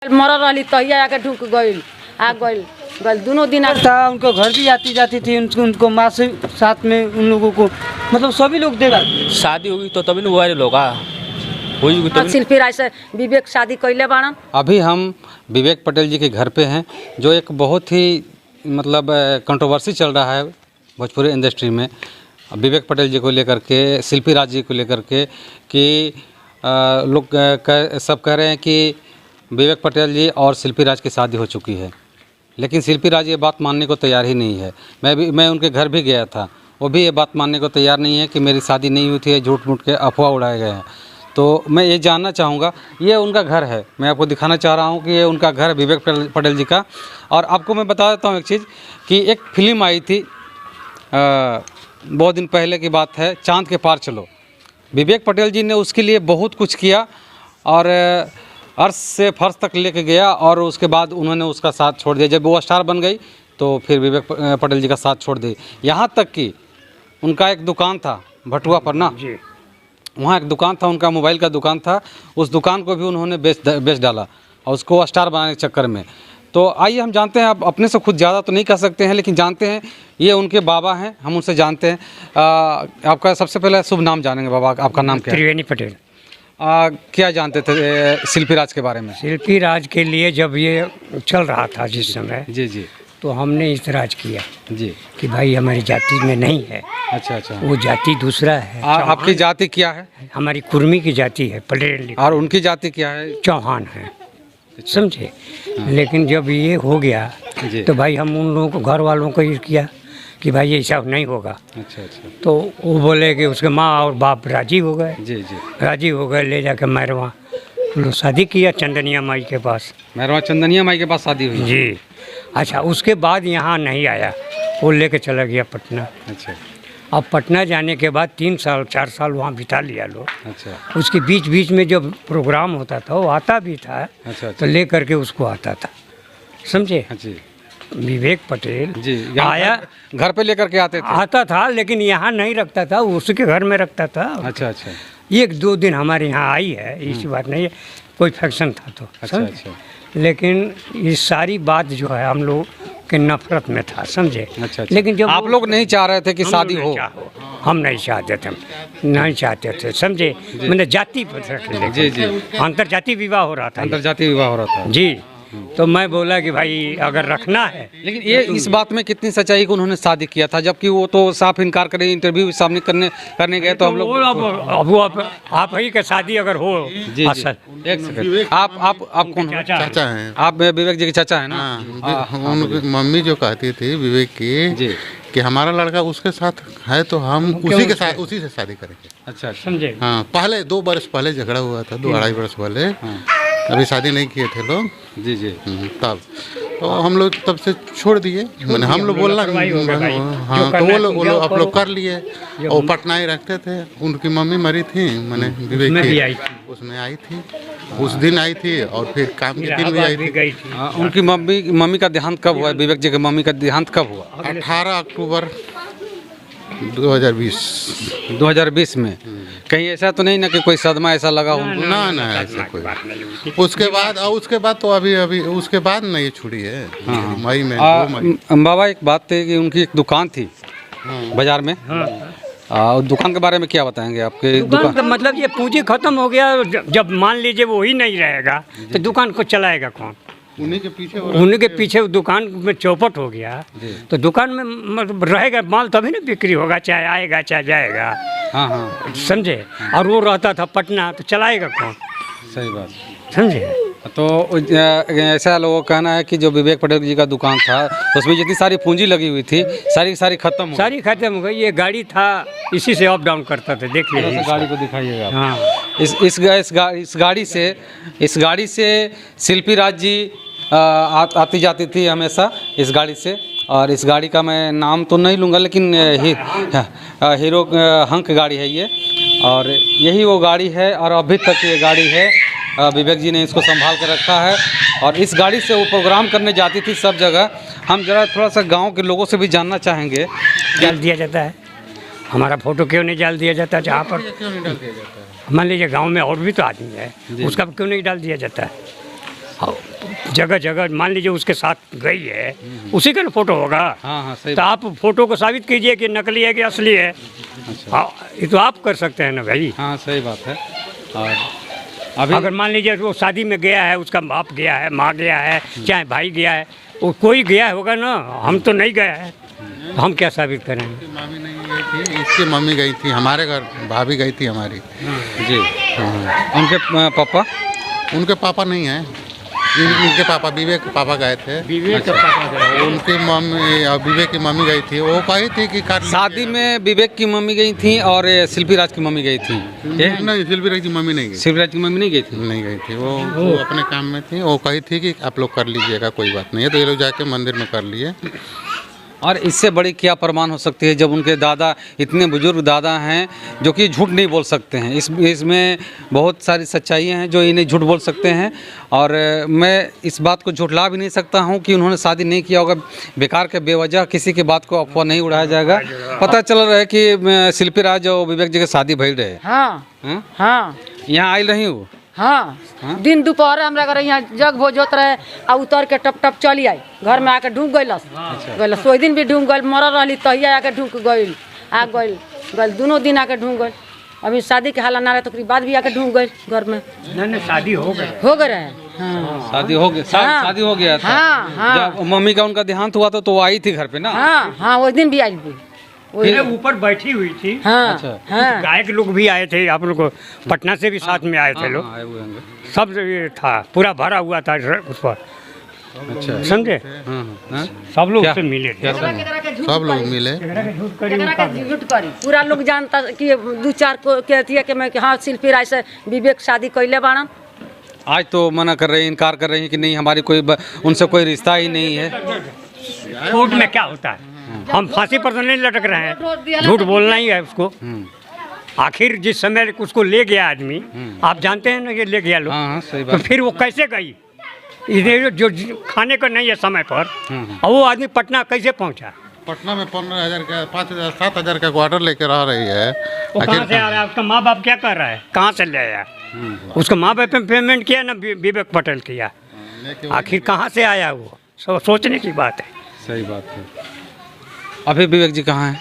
मर रही तहिया आके ढुक गई आ गई दोनों दिन था। उनको घर भी आती जाती थी, उनको माँ से साथ में उन लोगों को मतलब सभी लोग देगा। शादी होगी तो तभी ना वायरल होगा। शिल्पी राय से विवेक शादी कैले बाड़न। अभी हम विवेक पटेल जी के घर पे हैं, जो एक बहुत ही मतलब कंट्रोवर्सी चल रहा है भोजपुरी इंडस्ट्री में विवेक पटेल जी को लेकर के, शिल्पी राज जी को लेकर के कि लोग सब कह रहे हैं कि विवेक पटेल जी और शिल्पी राज की शादी हो चुकी है, लेकिन शिल्पी राज ये बात मानने को तैयार ही नहीं है। मैं उनके घर भी गया था, वो भी ये बात मानने को तैयार नहीं है कि मेरी शादी नहीं हुई थी, झूठ मूठ के अफवाह उड़ाए गए हैं। तो मैं ये जानना चाहूँगा, ये उनका घर है, मैं आपको दिखाना चाह रहा हूँ कि ये उनका घर है विवेक पटेल जी का। और आपको मैं बता देता हूँ एक चीज़ कि एक फिल्म आई थी बहुत दिन पहले की बात है, चांद के पार चलो। विवेक पटेल जी ने उसके लिए बहुत कुछ किया और अर्श से फर्श तक लेके गया और उसके बाद उन्होंने उसका साथ छोड़ दिया। जब वो स्टार बन गई तो फिर विवेक पटेल जी का साथ छोड़ दी। यहाँ तक कि उनका एक दुकान था भटुआ पर ना जी, वहाँ एक दुकान था, उनका मोबाइल का दुकान था, उस दुकान को भी उन्होंने बेच डाला और उसको स्टार बनाने के चक्कर में। तो आइए हम जानते हैं, आप अपने से खुद ज़्यादा तो नहीं कह सकते हैं लेकिन जानते हैं, ये उनके बाबा हैं, हम उनसे जानते हैं। आपका सबसे पहले शुभ नाम जानेंगे बाबा, आपका नाम क्या है? त्रिवेणी पटेल। क्या जानते थे शिल्पी राज के बारे में? शिल्पी राज के लिए जब ये चल रहा था जिस समय जी जी, तो हमने इतराज किया जी कि भाई हमारी जाति में नहीं है। अच्छा अच्छा, वो जाति दूसरा है। आपकी जाति क्या है? हमारी कुर्मी की जाति है पटेल। और उनकी जाति क्या है? चौहान है, समझे। लेकिन जब ये हो गया तो भाई हम उन लोगों को, घर वालों को ये किया कि भाई ये सब नहीं होगा। अच्छा अच्छा, तो वो बोले कि उसके माँ और बाप राजी हो गए। जी जी, राजी हो गए, ले जाके मैरवा शादी किया चंदनिया माई के पास। मैरवा चंदनिया माई के पास शादी हुई जी। अच्छा, उसके बाद यहाँ नहीं आया, वो लेके चला गया पटना। अच्छा, अब पटना जाने के बाद 3 साल 4 साल वहाँ बिता लिया लोग। अच्छा, उसके बीच बीच में जब प्रोग्राम होता था वो आता भी था। अच्छा, तो ले करके उसको आता था, समझे। जी, विवेक पटेल जी आया, घर पे लेकर के आते थे? आता था लेकिन यहाँ नहीं रखता था, उसके घर में रखता था। अच्छा अच्छा, 1-2 दिन हमारे यहाँ आई है, इसी बात नहीं है, कोई फंक्शन था तो। अच्छा अच्छा, लेकिन ये सारी बात जो है हम लोग के नफरत में था, समझे। अच्छा, लेकिन जब आप लोग नहीं चाह रहे थे कि शादी हो? हम नहीं चाहते थे, नहीं चाहते थे, समझे। मैंने जाति पर जी जी, अंतर जाति विवाह हो रहा था, अंतर जाति विवाह हो रहा था जी। तो मैं बोला कि भाई अगर रखना है। लेकिन ये इस बात में कितनी सच्चाई कि उन्होंने शादी किया था, जबकि वो तो साफ इनकार करे, इंटरव्यू सामने करने गए तो हम लोग। अब आप ही का शादी अगर हो। जी जी, एक सेकंड, आप कौन चाचा हैं? आप विवेक जी के चाचा हैं ना? उनकी मम्मी जो कहती थी विवेक की कि हमारा लड़का उसके साथ है तो हम उसी के साथ उसी से शादी करेंगे। अच्छा, समझे। हाँ, पहले 2 वर्ष पहले झगड़ा हुआ था, 2-2.5 वर्ष पहले। अभी शादी नहीं किए थे लोग। जी जी, तब तो हम लोग तब से छोड़ दिए, मैंने हम लोग बोलना। हाँ, तो वो लोग आप लोग कर लिए। और पटना ही रखते थे, उनकी मम्मी मरी थी, मैंने विवेक की उसमें आई थी, उस दिन आई थी और फिर काम के दिन भी आई थी। उनकी मम्मी का देहांत कब हुआ? विवेक जी की मम्मी का देहांत कब हुआ? 18 अक्टूबर 2020 में। कहीं ऐसा तो नहीं ना कि कोई सदमा ऐसा लगा हो? ना ऐसा कोई बात नहीं। उसके बाद तो अभी उसके बाद नहीं ये छुड़ी है। हाँ, मई में। बाबा एक बात थी कि उनकी एक दुकान थी बाजार में। दुकान के बारे में क्या बताएंगे? आपके दुकान का मतलब ये पूंजी खत्म हो गया, जब मान लीजिए वो ही नहीं रहेगा तो दुकान को चलाएगा कौन? उन्हीं के पीछे दुकान में चौपट हो गया तो दुकान में मतलब रहेगा माल, तभी ना बिक्री होगा, चाहे आएगा चाहे जाएगा। हाँ हाँ, समझे। और वो रहता था पटना, तो चलाएगा कौन? सही बात, समझे। तो ऐसा लोगों का कहना है कि जो विवेक पटेल जी का दुकान था उसमें जितनी सारी पूंजी लगी हुई थी सारी खत्म हो गई। ये गाड़ी था, इसी से अप डाउन करता था, देख लीजिए। गाड़ी को दिखाइएगा। हाँ, इस गाड़ी से शिल्पी राज जी आती जाती थी हमेशा इस गाड़ी से। और इस गाड़ी का मैं नाम तो नहीं लूँगा, लेकिन हीरो हंक गाड़ी है ये, और यही वो गाड़ी है और अभी तक ये गाड़ी है। विवेक जी ने इसको संभाल कर रखा है और इस गाड़ी से वो प्रोग्राम करने जाती थी सब जगह। हम जरा थोड़ा सा गांव के लोगों से भी जानना चाहेंगे। डाल दिया जाता है हमारा फोटो, क्यों नहीं डाल दिया जाता? जहाँ पर मान लीजिए गांव में और भी तो आदमी है, उसका क्यों नहीं डाल दिया जाता है? जगह जगह मान लीजिए उसके साथ गई है, उसी का ना फोटो होगा। हाँ हाँ सही तो आप फोटो को साबित कीजिए कि नकली है कि असली है। हाँ, ये तो आप कर सकते हैं ना भाई। हाँ सही बात है। और अभी अगर मान लीजिए वो शादी में गया है, उसका बाप गया है, माँ गया है, चाहे भाई गया है, वो कोई गया होगा ना, हम तो नहीं गया है, हम क्या साबित करेंगे। मामी नहीं गई थी, इसकी मम्मी गई थी, हमारे घर भाभी गई थी हमारी। जी उनके पापा उनके पापा नहीं है, इनके पापा विवेक के पापा गए थे। उनकी मम्मी विवेक की मम्मी गई थी, वो कही थी कि कर शादी में विवेक की मम्मी गई थी और शिल्पी राज की मम्मी गई थी। नहीं, शिल्पी राज की मम्मी नहीं गई, शिल्पी राज की मम्मी नहीं गई थी। नहीं गई थी। वो अपने काम में थी। वो कही थी कि आप लोग कर लीजिएगा, कोई बात नहीं है। तो ये लोग जाके मंदिर में कर लिए। और इससे बड़ी क्या प्रमाण हो सकती है जब उनके दादा इतने बुजुर्ग दादा हैं जो कि झूठ नहीं बोल सकते हैं। इसमें बहुत सारी सच्चाइयाँ हैं जो इन्हें झूठ बोल सकते हैं। और मैं इस बात को झुठला भी नहीं सकता हूं कि उन्होंने शादी नहीं किया होगा। बेकार के बेवजह किसी की बात को अफवाह नहीं उड़ाया जाएगा। पता चल रहा है कि शिल्पी राज और विवेक जी की शादी भइल रहे। हाँ हाँ यहाँ आई रही हूँ। हाँ, दिन दोपहर हमरा घर यहाँ जग भोज होत रहे आ उतर के टप टप चली आई, घर में आके ढूंढ गइलस। ओहि दिन भी ढूंढ गइल, मरल रहली तहिया आके ढूंढ गइल, आ गइल दोनों दिन आके ढूंढ गइल। अभी शादी के हाल ना रहे तो बाद भी आके ढूंढ गइल घर में। नहीं शादी हो गए रहे। हाँ शादी हो गया, शादी हो गया था। हाँ हाँ जब मम्मी का उनका देहांत हुआ था तो वो आई थी घर पे ना। हाँ हाँ, उस दिन भी आई थी, ऊपर बैठी हुई थी। हाँ अच्छा। हाँ गायक लोग भी आए थे, आप लोग को पटना से भी साथ में आए थे लोग। आए हुए होंगे। सब ये था, पूरा भरा हुआ था उस पर। अच्छा समझे, हाँ। सब लोग क्या? उससे मिले थे। सब लोग मिले। झूठ करी पूरा लोग जानता कि दो चार को कहती है कि मैं कि हाँ शिल्पी राय से विवेक शादी कैले बाड़न। आज तो मना कर रहे हैं, इनकार कर रहे हैं कि नहीं हमारी उनसे कोई रिश्ता ही नहीं है। कोर्ट में क्या होता है, हम फांसी पर तो नहीं लटक रहे हैं, झूठ बोलना ही है उसको। आखिर जिस समय उसको ले गया आदमी, आप जानते हैं ना ये ले गया लोग। हाँ सही तो बात। फिर वो कैसे गई, इधर जो खाने को नहीं है समय पर, और वो आदमी पटना कैसे पहुंचा। पटना में 15,000 का 5,000 7,000 का क्वार्टर लेकर आ रही है। वो कहाँ से आ रहा है, उसका माँ बाप क्या कर रहा है, कहाँ से ले आया। उसका माँ बाप ने पेमेंट किया ना, विवेक पटेल किया, आखिर कहाँ से आया वो, सोचने की बात है। सही बात है। अभी विवेक जी कहाँ हैं?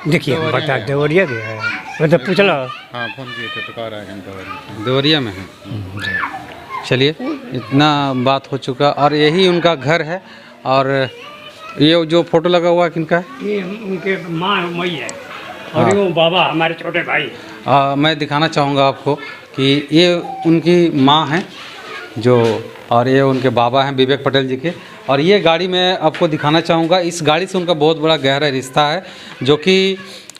देखिए बता, देवरिया गया है, मतलब पूछ लो। हाँ, फोन किए थे तो कह रहा है देवरिया में है। चलिए, इतना बात हो चुका और यही उनका घर है। और ये जो फोटो लगा हुआ है किनका है? ये उनके माँ मई है और ये बाबा हमारे छोटे भाई। मैं दिखाना चाहूँगा आपको कि ये उनकी माँ हैं जो, और ये उनके बाबा हैं विवेक पटेल जी के। और ये गाड़ी मैं आपको दिखाना चाहूँगा। इस गाड़ी से उनका बहुत बड़ा गहरा रिश्ता है, जो कि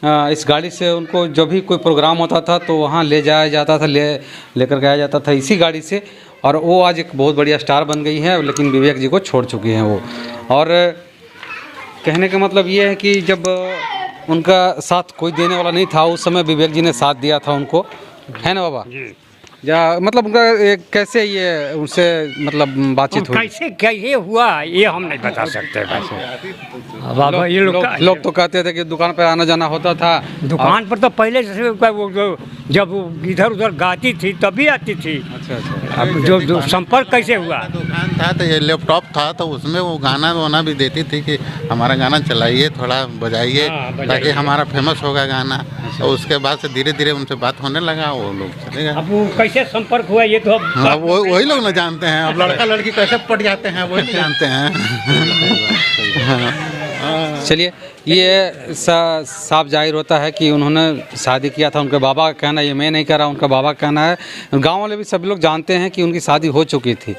इस गाड़ी से उनको जब भी कोई प्रोग्राम होता था तो वहाँ ले जाया जाता था, लेकर गया जाता था इसी गाड़ी से। और वो आज एक बहुत बढ़िया स्टार बन गई हैं, लेकिन विवेक जी को छोड़ चुकी हैं वो। और कहने का मतलब ये है कि जब उनका साथ कोई देने वाला नहीं था, उस समय विवेक जी ने साथ दिया था उनको, है ना बाबा? या मतलब उनका कैसे ये उनसे मतलब बातचीत हुई? कैसे हुआ ये हम नहीं बता सकते। बाबा ये लोग तो कहते थे कि दुकान पर आना जाना होता था। दुकान पर तो पहले से वो जब इधर उधर गाती थी तभी आती थी। अच्छा। अब जो संपर्क कैसे हुआ? दुकान था तो ये लैपटॉप था, तो उसमें वो गाना वाना भी देती थी कि हमारा गाना चलाइए, थोड़ा बजाइए, ताकि हमारा फेमस होगा गाना। और उसके बाद से धीरे धीरे उनसे बात होने लगा, वो लोग चले गए। अब वो कैसे संपर्क हुआ ये तो अब वही लोग ना जानते हैं। अब लड़का लड़की कैसे पट जाते हैं वही जानते हैं। चलिए, ये साफ जाहिर होता है कि उन्होंने शादी किया था। उनके बाबा का कहना, ये मैं नहीं कह रहा, उनका बाबा का कहना है। गांव वाले भी सभी लोग जानते हैं कि उनकी शादी हो चुकी थी।